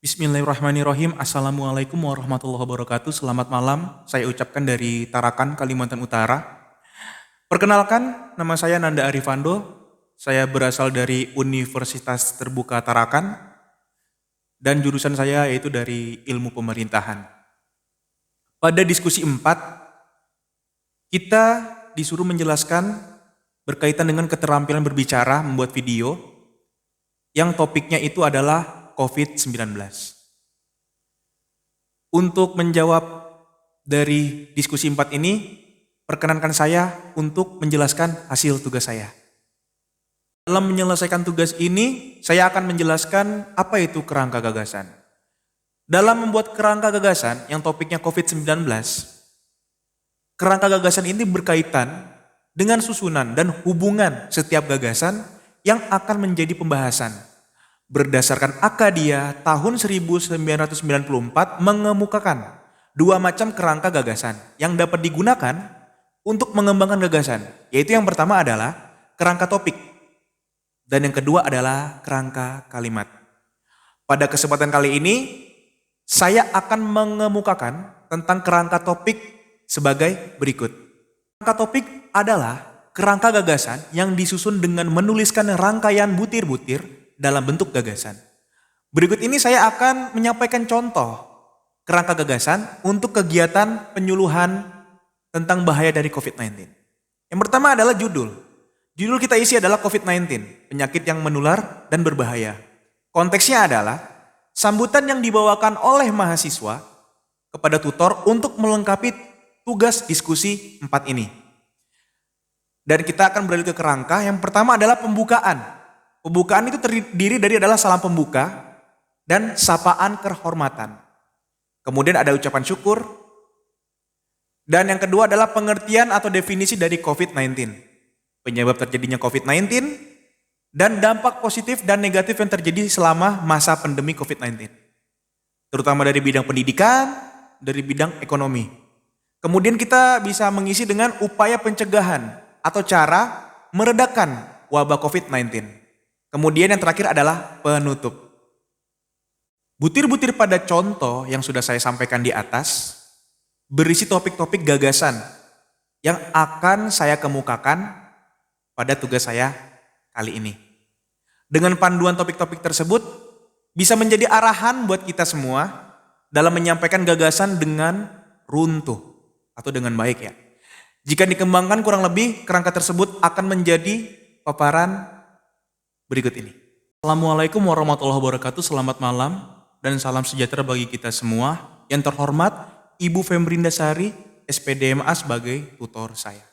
Bismillahirrahmanirrahim. Assalamualaikum warahmatullahi wabarakatuh. Selamat malam, saya ucapkan dari Tarakan, Kalimantan Utara. Perkenalkan, nama saya Nanda Arifando. Saya berasal dari Universitas Terbuka Tarakan dan jurusan saya yaitu dari Ilmu Pemerintahan. Pada diskusi 4, kita disuruh menjelaskan berkaitan dengan keterampilan berbicara, membuat video, yang topiknya itu adalah COVID-19. Untuk menjawab dari diskusi 4 ini, perkenankan saya untuk menjelaskan hasil tugas saya. Dalam menyelesaikan tugas ini, saya akan menjelaskan apa itu kerangka gagasan. Dalam membuat kerangka gagasan yang topiknya COVID-19, kerangka gagasan ini berkaitan dengan susunan dan hubungan setiap gagasan yang akan menjadi pembahasan. Berdasarkan Akadia tahun 1994 mengemukakan dua macam kerangka gagasan yang dapat digunakan untuk mengembangkan gagasan, yaitu yang pertama adalah kerangka topik dan yang kedua adalah kerangka kalimat. Pada kesempatan kali ini saya akan mengemukakan tentang kerangka topik sebagai berikut. Kerangka topik adalah kerangka gagasan yang disusun dengan menuliskan rangkaian butir-butir dalam bentuk gagasan. Berikut ini saya akan menyampaikan contoh kerangka gagasan untuk kegiatan penyuluhan tentang bahaya dari COVID-19. Yang pertama adalah judul. Judul kita isi adalah COVID-19, penyakit yang menular dan berbahaya. Konteksnya adalah sambutan yang dibawakan oleh mahasiswa kepada tutor untuk melengkapi tugas diskusi 4 ini. Dan kita akan beralih ke kerangka. Yang pertama adalah pembukaan. Pembukaan itu terdiri dari adalah salam pembuka dan sapaan kehormatan. Kemudian ada ucapan syukur. Dan yang kedua adalah pengertian atau definisi dari COVID-19. Penyebab terjadinya COVID-19 dan dampak positif dan negatif yang terjadi selama masa pandemi COVID-19. Terutama dari bidang pendidikan, dari bidang ekonomi. Kemudian kita bisa mengisi dengan upaya pencegahan atau cara meredakan wabah COVID-19. Kemudian yang terakhir adalah penutup. Butir-butir pada contoh yang sudah saya sampaikan di atas berisi topik-topik gagasan yang akan saya kemukakan pada tugas saya kali ini. Dengan panduan topik-topik tersebut bisa menjadi arahan buat kita semua dalam menyampaikan gagasan dengan runtuh atau dengan baik ya. Jika dikembangkan kurang lebih kerangka tersebut akan menjadi paparan berikut ini. Assalamualaikum warahmatullahi wabarakatuh, selamat malam dan salam sejahtera bagi kita semua. Yang terhormat Ibu Fembrinda Sari, SPDMA sebagai tutor saya.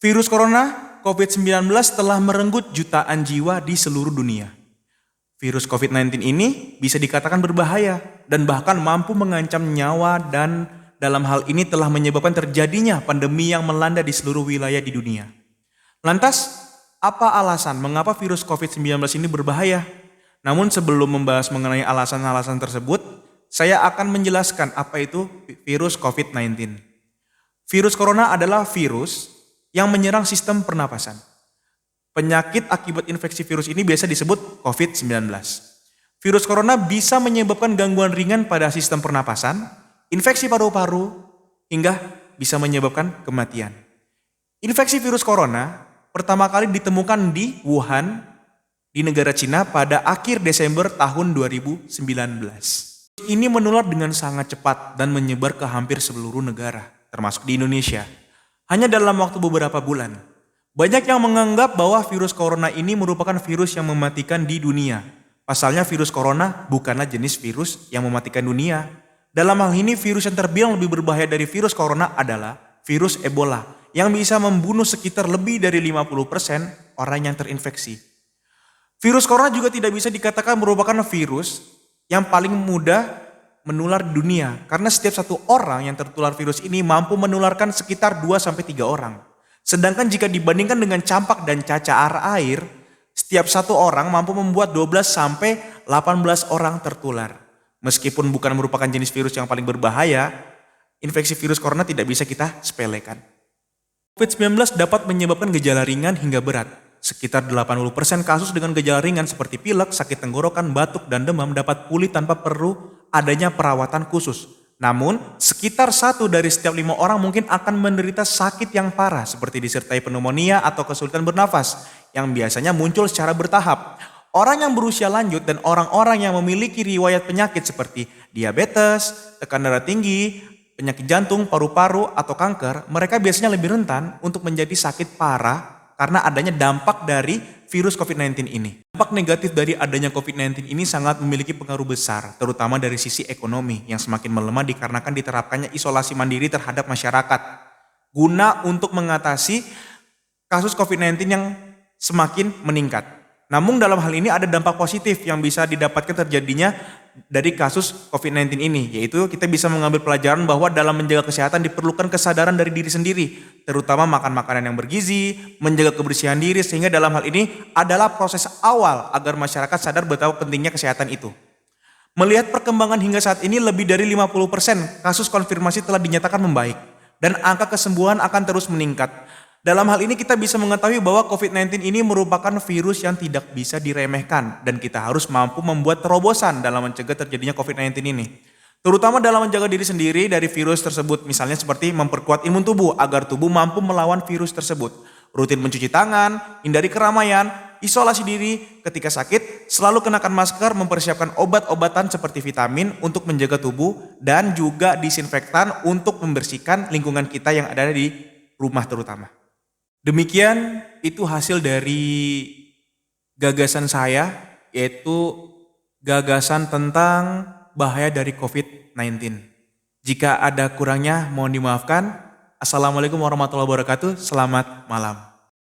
Virus corona COVID-19 telah merenggut jutaan jiwa di seluruh dunia. Virus COVID-19 ini bisa dikatakan berbahaya dan bahkan mampu mengancam nyawa dan dalam hal ini telah menyebabkan terjadinya pandemi yang melanda di seluruh wilayah di dunia. Lantas, apa alasan mengapa virus COVID-19 ini berbahaya? Namun sebelum membahas mengenai alasan-alasan tersebut, saya akan menjelaskan apa itu virus COVID-19. Virus corona adalah virus yang menyerang sistem pernapasan. Penyakit akibat infeksi virus ini biasa disebut COVID-19. Virus corona bisa menyebabkan gangguan ringan pada sistem pernapasan, infeksi paru-paru, hingga bisa menyebabkan kematian. Infeksi virus corona pertama kali ditemukan di Wuhan, di negara Cina pada akhir Desember tahun 2019. Ini menular dengan sangat cepat dan menyebar ke hampir seluruh negara, termasuk di Indonesia. Hanya dalam waktu beberapa bulan. Banyak yang menganggap bahwa virus corona ini merupakan virus yang mematikan di dunia. Pasalnya virus corona bukanlah jenis virus yang mematikan dunia. Dalam hal ini virus yang terbilang lebih berbahaya dari virus corona adalah virus Ebola, yang bisa membunuh sekitar lebih dari 50% orang yang terinfeksi. Virus corona juga tidak bisa dikatakan merupakan virus yang paling mudah menular di dunia, karena setiap satu orang yang tertular virus ini mampu menularkan sekitar 2-3 orang. Sedangkan jika dibandingkan dengan campak dan cacar air, setiap satu orang mampu membuat 12-18 orang tertular. Meskipun bukan merupakan jenis virus yang paling berbahaya, infeksi virus corona tidak bisa kita sepelekan. COVID-19 dapat menyebabkan gejala ringan hingga berat, Sekitar 80% kasus dengan gejala ringan seperti pilek, sakit tenggorokan, batuk, dan demam dapat pulih tanpa perlu adanya perawatan khusus. Namun, sekitar 1 dari setiap 5 orang mungkin akan menderita sakit yang parah seperti disertai pneumonia atau kesulitan bernafas yang biasanya muncul secara bertahap. Orang yang berusia lanjut dan orang-orang yang memiliki riwayat penyakit seperti diabetes, tekanan darah tinggi, penyakit jantung, paru-paru, atau kanker, mereka biasanya lebih rentan untuk menjadi sakit parah karena adanya dampak dari virus COVID-19 ini. Dampak negatif dari adanya COVID-19 ini sangat memiliki pengaruh besar, terutama dari sisi ekonomi yang semakin melemah dikarenakan diterapkannya isolasi mandiri terhadap masyarakat guna untuk mengatasi kasus COVID-19 yang semakin meningkat. Namun dalam hal ini ada dampak positif yang bisa didapatkan terjadinya dari kasus COVID-19 ini, yaitu kita bisa mengambil pelajaran bahwa dalam menjaga kesehatan diperlukan kesadaran dari diri sendiri, terutama makan makanan yang bergizi, menjaga kebersihan diri, sehingga dalam hal ini adalah proses awal agar masyarakat sadar betapa pentingnya kesehatan itu. Melihat perkembangan hingga saat ini lebih dari 50% kasus konfirmasi telah dinyatakan membaik dan angka kesembuhan akan terus meningkat. Dalam hal ini kita bisa mengetahui bahwa COVID-19 ini merupakan virus yang tidak bisa diremehkan dan kita harus mampu membuat terobosan dalam mencegah terjadinya COVID-19 ini. Terutama dalam menjaga diri sendiri dari virus tersebut, misalnya seperti memperkuat imun tubuh agar tubuh mampu melawan virus tersebut. Rutin mencuci tangan, hindari keramaian, isolasi diri ketika sakit, selalu kenakan masker, mempersiapkan obat-obatan seperti vitamin untuk menjaga tubuh dan juga disinfektan untuk membersihkan lingkungan kita yang ada di rumah terutama. Demikian itu hasil dari gagasan saya, yaitu gagasan tentang bahaya dari COVID-19. Jika ada kurangnya mohon dimaafkan. Assalamualaikum warahmatullahi wabarakatuh. Selamat malam.